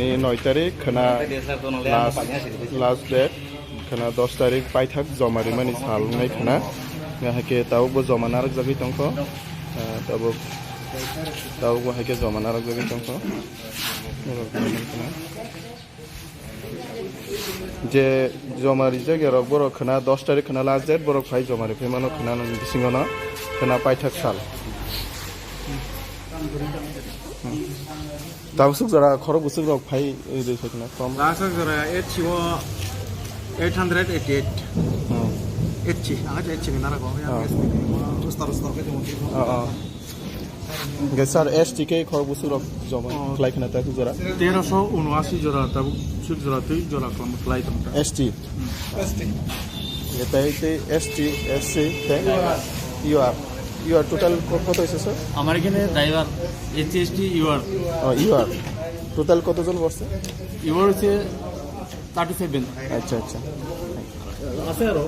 ni 9 tarik khana last date khana 10 tarik paithak jomari mani sal ngai khana ngahake tau bo jomanar jagi tongko tau bo hake jomanar jagi tongko je jomari jage rok borok khana 10 tarik khana last date borok phai jomari phemano khana no bisingono khana paithak sal tau suk jora khoro busuk rok phai oi khna from last jora 888 Echi, agak Echi nara ko ya. Star ke temo. Gesar STK khor busuk rok joma khlai khna ta jora 1379 jora ta suk jora tui jora kom khlai tam ST এটাই ST SC you are total কত হইছে sir আমার এখানে driver HST UR total কতজন বসছে UR হচ্ছে 37 আচ্ছা আচ্ছা আছে আরো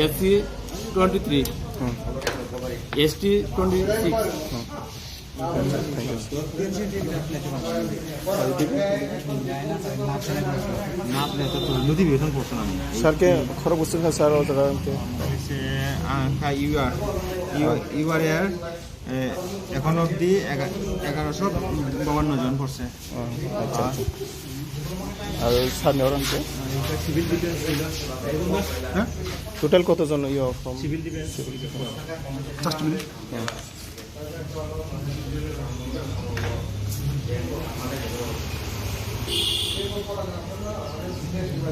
এসসি 23 ST 26 notification portion আমি স্যারকে খরচ বুঝছেন স্যার ও জায়গা সে ইউআর এর এখন অবধি 1152 জন পড়ছে আচ্ছা আর স্যার নেওয়ারকে সিভিল ডিফেন্স হ্যাঁ টোটাল কতজন ইও from civil defence just minute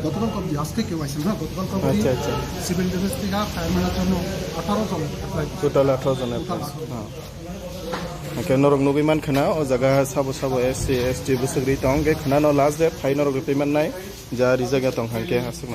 গতকাল কবি আজকে কেউ আইছেন না গতকাল কবি আচ্ছা আচ্ছা সিভিল ডিফেন্স থেকে ফায়ারম্যানের জন্য 18 জন টোটাল 18 জন হ্যাঁ কেন রক নবিমান খানা ও জায়গা সাবো SC ST বুসগরি তং গে খানা ন লাস্ট ডে ফাইনাল পেমেন্ট নাই যা রিজাগা তং হাকে হাসে